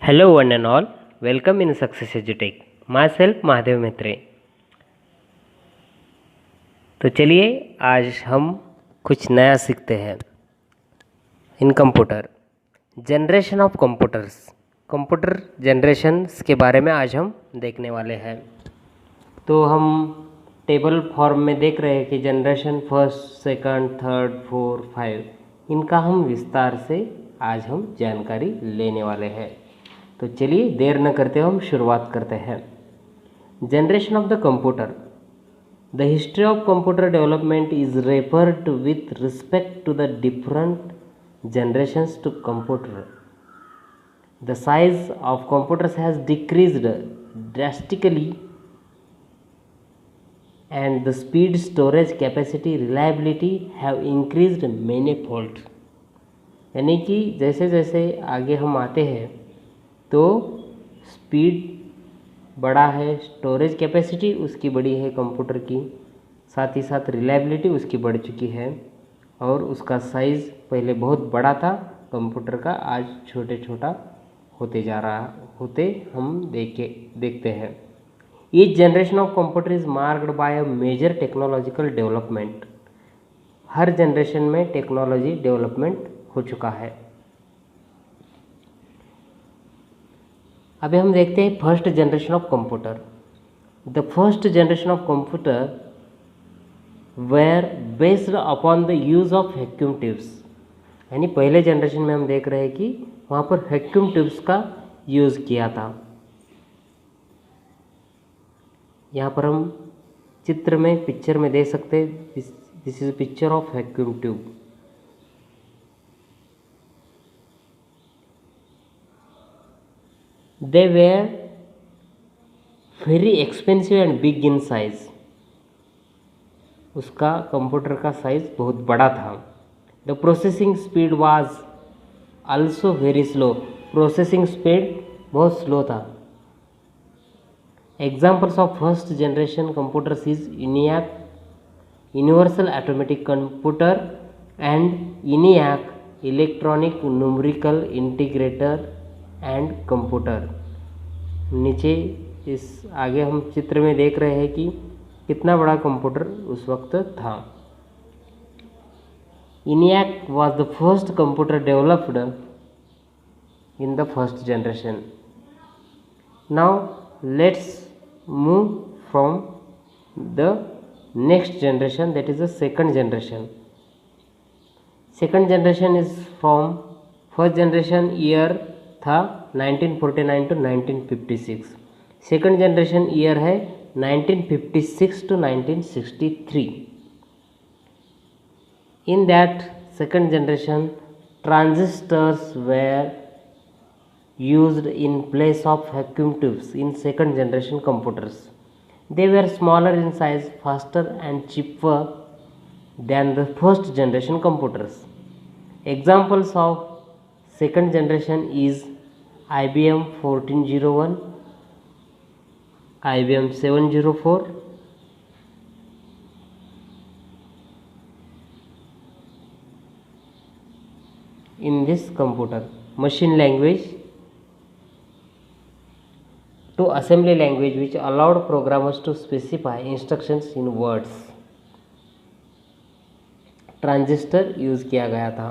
Hello one and all, welcome in Success EduTech. Myself Mahadev मित्रे। तो चलिए आज हम कुछ नया सीखते हैं इन computer. Generation of computers, computer generations के बारे में आज हम देखने वाले हैं। तो हम टेबल फॉर्म में देख रहे हैं कि generation first, second, third, four, 5, इनका हम विस्तार से आज हम जानकारी लेने वाले हैं। तो चलिए देर न करते हम शुरुआत करते हैं। Generation of the computer, the history of computer development is referred with respect to the different generations to computer. The size of computers has decreased drastically and the speed, storage capacity, reliability have increased manifold. यानी कि जैसे जैसे आगे हम आते हैं तो speed बढ़ा है, स्टोरेज कैपेसिटी उसकी बड़ी है कंप्यूटर की, साथ ही साथ रिलायबिलिटी उसकी बढ़ चुकी है और उसका साइज़ पहले बहुत बड़ा था कंप्यूटर का, आज छोटे छोटा होते हम देखते हैं। Each generation of computer is marked by a major technological development. हर जनरेशन में टेक्नोलॉजी डेवलपमेंट हो चुका है। अभी हम देखते हैं first generation of computer. The first generation of computer were based upon the use of vacuum tubes. यानी पहले जनरेशन में हम देख रहे हैं कि वहाँ पर वैक्यूम ट्यूब्स का यूज़ किया था। यहाँ पर हम चित्र में, पिक्चर में देख सकते हैं, this is picture of vacuum tube. They were very expensive and big in size. उसका कंप्यूटर का साइज़ बहुत बड़ा था। The processing speed was also very slow. Processing speed बहुत स्लो था। Examples of first generation computers is ENIAC, universal automatic computer, and ENIAC, electronic numerical integrator and computer. नीचे इस आगे हम चित्र में देख रहे हैं कि कितना बड़ा कंप्यूटर उस वक्त था। ENIAC was the first computer developed in the first generation. Now let's move from the next generation, that is the second generation. Second generation is from first generation year था 1949 to 1956। सेकंड जनरेशन ईयर है 1956 to 1963. In that second generation, transistors were used in place of vacuum tubes in second generation computers. They were smaller in size, faster and cheaper than the first generation computers. Examples of second generation is IBM 1401, IBM 704, in this computer, machine language to assembly language which allowed programmers to specify instructions in words. Transistor use किया गया था।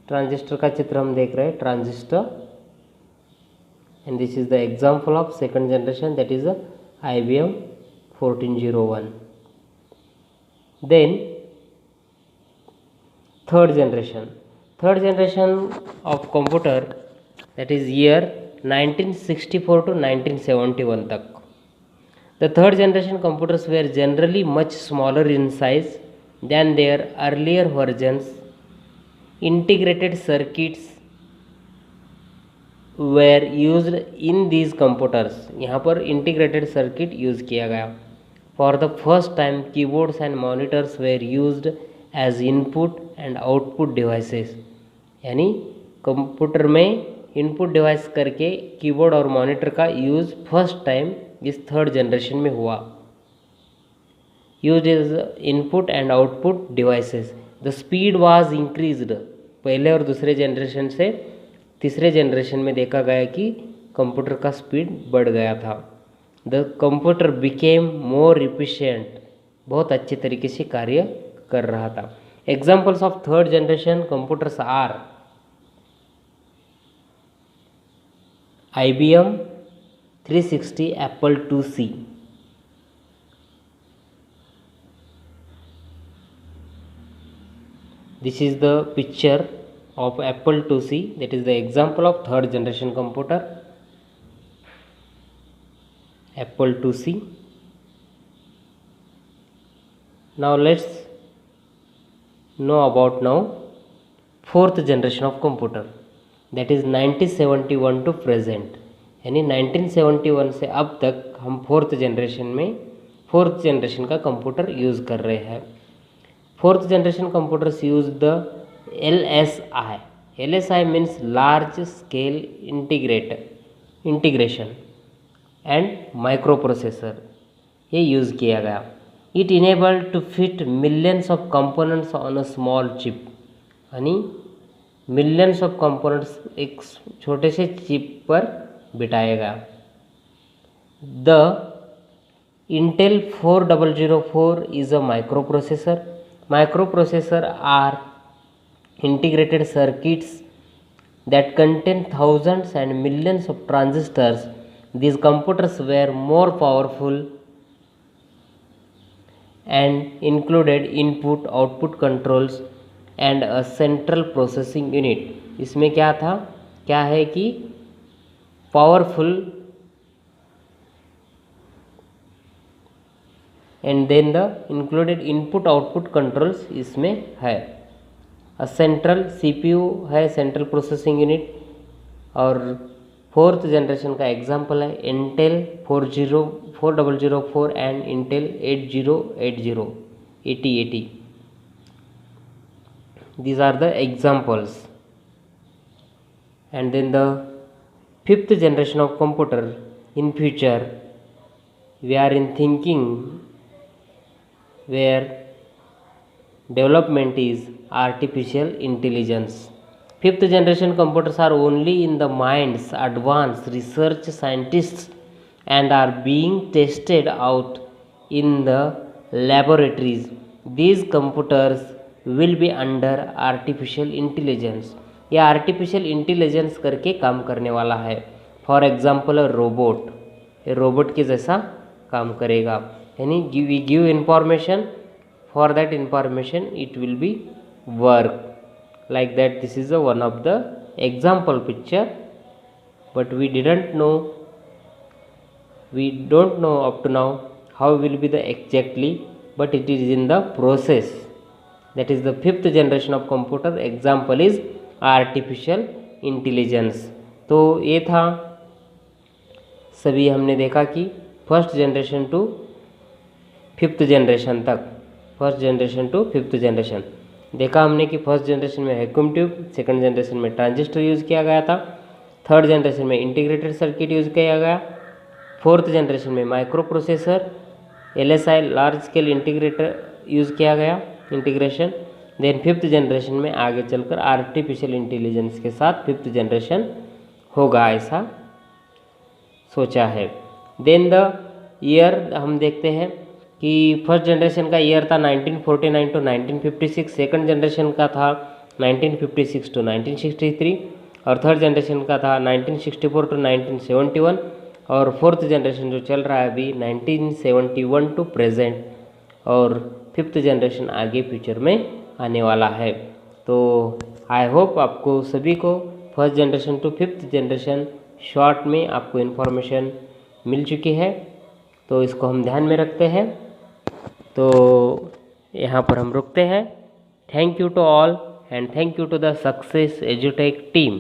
Transistor का चित्र हम देख रहे हैं, transistor, and this is the example of second generation, that is IBM 1401. Then third generation of computer, that is year 1964 to 1971 तक. The third generation computers were generally much smaller in size than their earlier versions. Integrated circuits were used in these computers. यहाँ पर integrated circuit use किया गया। For the first time, keyboards and monitors were used as input and output devices. यानी computer में input device करके keyboard और monitor का use first time इस थर्ड जनरेशन में हुआ। Used as input and output devices. The speed was increased, पहले और दूसरे जनरेशन से तीसरे जनरेशन में देखा गया कि कंप्यूटर का स्पीड बढ़ गया था। The computer became more efficient, बहुत अच्छे तरीके से कार्य कर रहा था। Examples of third generation computers are IBM 360, Apple IIc। This is the picture of Apple IIc, that is the example of third generation computer, Apple IIc. Now let's know about now fourth generation of computer, that is 1971 to present, यानी 1971 से अब तक हम fourth generation का computer use कर रहे हैं। Fourth generation computers use the LSI। LSI means large scale integration and microprocessor, ये यूज़ किया गया। It enable to fit millions of components on a small chip, यानी मिलियंस ऑफ कंपोनेंट्स एक छोटे से चिप पर बिठाएगा। The Intel 4004 is a microprocessor. Microprocessor are integrated circuits that contain thousands and millions of transistors. These computers were more powerful and included input output controls and a central processing unit। इसमें क्या है कि powerful and then the included input output controls इसमें है। Central CPU है, central processing unit. और fourth generation का example है Intel 4004 and Intel 8080। These are the examples. And then the fifth generation of computer, in future we are in thinking where development is artificial intelligence. Fifth generation computers are only in the minds advanced research scientists and are being tested out in the laboratories. These computers will be under artificial intelligence। यह artificial intelligence करके काम करने वाला है। For example robot, ये robot के जैसा काम करेगा, यानी we give information, for that information it will be work like that. This is one of the example picture, but we don't know up to now how will be the exactly, but it is in the process. That is the fifth generation of computer, example is artificial intelligence। तो ये था, सभी हमने देखा कि first generation to fifth generation तक, first generation to fifth generation देखा हमने कि फर्स्ट जनरेशन में वैक्यूम ट्यूब, सेकंड जनरेशन में ट्रांजिस्टर यूज़ किया गया था, थर्ड जनरेशन में इंटीग्रेटेड सर्किट यूज़ किया गया, फोर्थ जनरेशन में microprocessor LSI large scale integrator use किया गया, इंटीग्रेशन। देन फिफ्थ जनरेशन में आगे चलकर आर्टिफिशियल इंटेलिजेंस के साथ फिफ्थ जनरेशन होगा, ऐसा सोचा है। देन द ईयर हम देखते हैं कि फर्स्ट जनरेशन का ईयर था 1949 टू 1956, सेकंड जनरेशन का था 1956 टू 1963, और थर्ड जनरेशन का था 1964 टू 1971, और फोर्थ जनरेशन जो चल रहा है अभी 1971 टू प्रेजेंट, और फिफ्थ जनरेशन आगे फ्यूचर में आने वाला है। तो आई होप आपको सभी को first generation to fifth generation short में आपको इन्फॉर्मेशन मिल चुकी है, तो इसको हम ध्यान में रखते हैं। तो यहाँ पर हम रुकते हैं। Thank you to all and thank you to the success एजुटेक टीम।